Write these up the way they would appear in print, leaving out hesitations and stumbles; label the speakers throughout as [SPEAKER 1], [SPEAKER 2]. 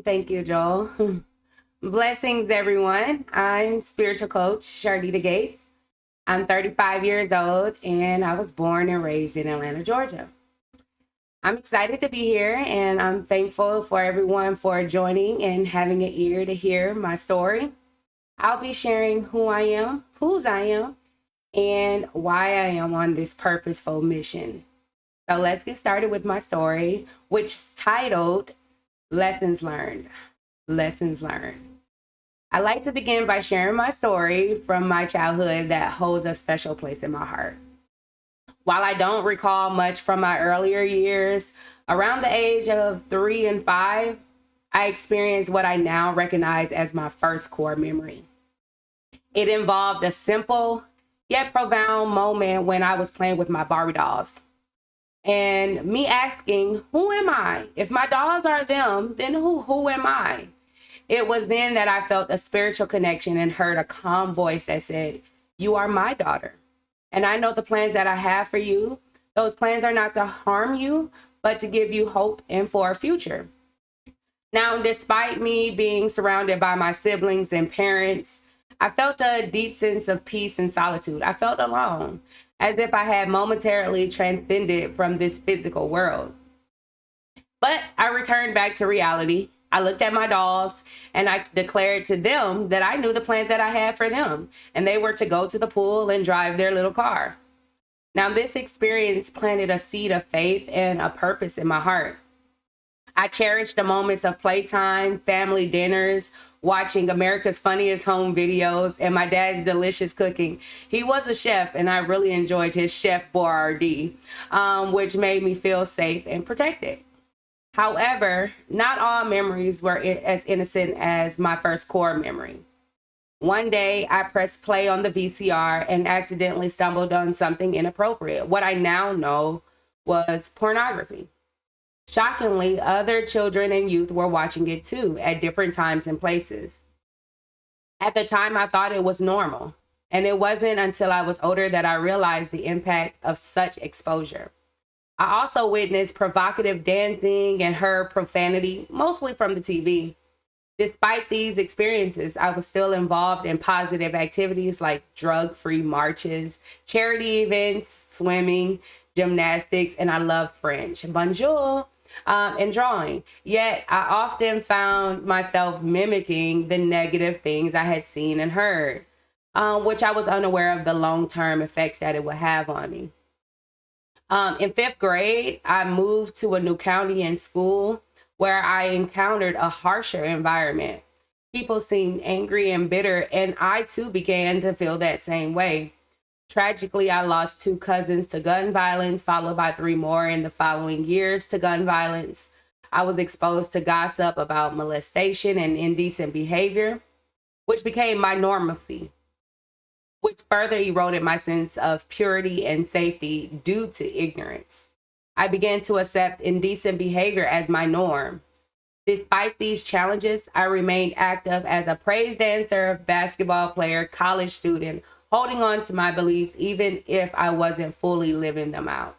[SPEAKER 1] Thank you, Joel. Blessings, everyone. I'm spiritual coach Sharnita Gates. I'm 35 years old and I was born and raised in Atlanta, Georgia. I'm excited to be here and I'm thankful for everyone for joining and having an ear to hear my story. I'll be sharing who I am, whose I am, and why I am on this purposeful mission. So let's get started with my story, which is titled Lessons Learned. Lessons Learned. I like to begin by sharing my story from my childhood that holds a special place in my heart. While I don't recall much from my earlier years, around the age of 3 and 5, I experienced what I now recognize as my first core memory. It involved a simple yet profound moment when I was playing with my Barbie dolls. And me asking, who am I? If my dolls are them, then who am I? It was then that I felt a spiritual connection and heard a calm voice that said, "You are my daughter. And I know the plans that I have for you. Those plans are not to harm you, but to give you hope and for a future." Now, despite me being surrounded by my siblings and parents, I felt a deep sense of peace and solitude. I felt alone, as if I had momentarily transcended from this physical world. But I returned back to reality. I looked at my dolls and I declared to them that I knew the plans that I had for them, and they were to go to the pool and drive their little car. Now, this experience planted a seed of faith and a purpose in my heart. I cherished the moments of playtime, family dinners, watching America's Funniest Home Videos, and my dad's delicious cooking. He was a chef, and I really enjoyed his Chef Boyardee, which made me feel safe and protected. However, not all memories were as innocent as my first core memory. One day, I pressed play on the VCR and accidentally stumbled on something inappropriate. What I now know was pornography. Shockingly, other children and youth were watching it too at different times and places. At the time, I thought it was normal. And it wasn't until I was older that I realized the impact of such exposure. I also witnessed provocative dancing and heard profanity, mostly from the TV. Despite these experiences, I was still involved in positive activities like drug free marches, charity events, swimming, gymnastics, and I love French. Bonjour. And drawing. Yet I often found myself mimicking the negative things I had seen and heard, which I was unaware of the long term effects that it would have on me. In fifth grade, I moved to a new county in school where I encountered a harsher environment. People seemed angry and bitter, and I too began to feel that same way. Tragically, I lost two cousins to gun violence, followed by three more in the following years to gun violence. I was exposed to gossip about molestation and indecent behavior, which became my normalcy, which further eroded my sense of purity and safety due to ignorance. I began to accept indecent behavior as my norm. Despite these challenges, I remained active as a praise dancer, basketball player, college student, holding on to my beliefs even if I wasn't fully living them out.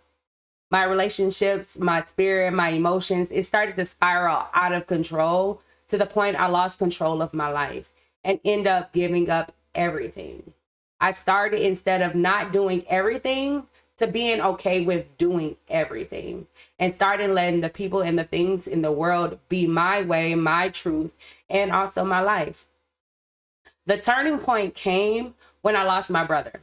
[SPEAKER 1] My relationships, my spirit, my emotions, it started to spiral out of control to the point I lost control of my life and end up giving up everything. I started, instead of not doing everything, to being okay with doing everything and started letting the people and the things in the world be my way, my truth, and also my life. The turning point came when I lost my brother.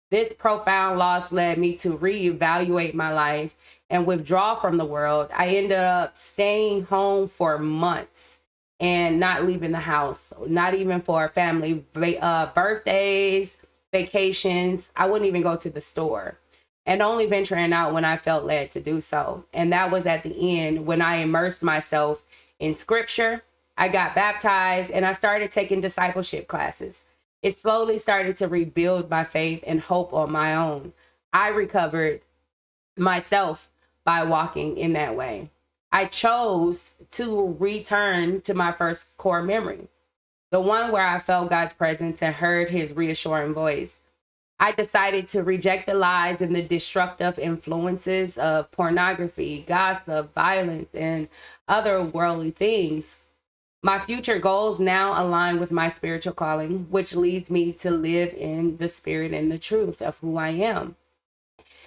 [SPEAKER 1] This profound loss led me to reevaluate my life and withdraw from the world. I ended up staying home for months and not leaving the house, not even for family birthdays, vacations. I wouldn't even go to the store and only venturing out when I felt led to do so. And that was at the end when I immersed myself in scripture. I got baptized and I started taking discipleship classes. It slowly started to rebuild my faith and hope on my own. I recovered myself by walking in that way. I chose to return to my first core memory, the one where I felt God's presence and heard his reassuring voice. I decided to reject the lies and the destructive influences of pornography, gossip, violence, and other worldly things. My future goals now align with my spiritual calling, which leads me to live in the spirit and the truth of who I am.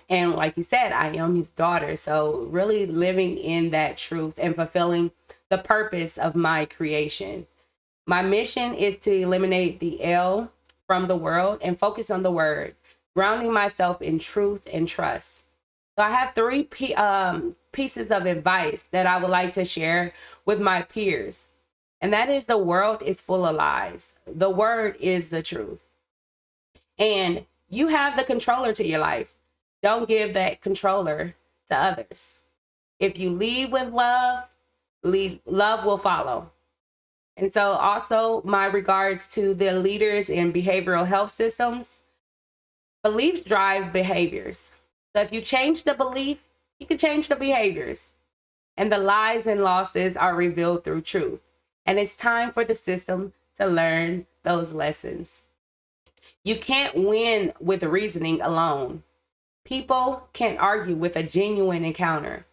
[SPEAKER 1] And like you said, I am his daughter. So, really living in that truth and fulfilling the purpose of my creation. My mission is to eliminate the L from the world and focus on the word, grounding myself in truth and trust. So, I have three pieces of advice that I would like to share with my peers. And that is, the world is full of lies. The word is the truth. And you have the controller to your life. Don't give that controller to others. If you lead with love, love will follow. And so also my regards to the leaders in behavioral health systems, beliefs drive behaviors. So if you change the belief, you can change the behaviors. And the lies and losses are revealed through truth. And it's time for the system to learn those lessons. You can't win with reasoning alone. People can't argue with a genuine encounter.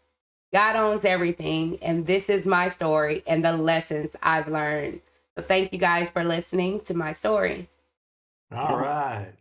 [SPEAKER 1] God owns everything, and this is my story and the lessons I've learned. So thank you guys for listening to my story.
[SPEAKER 2] All right.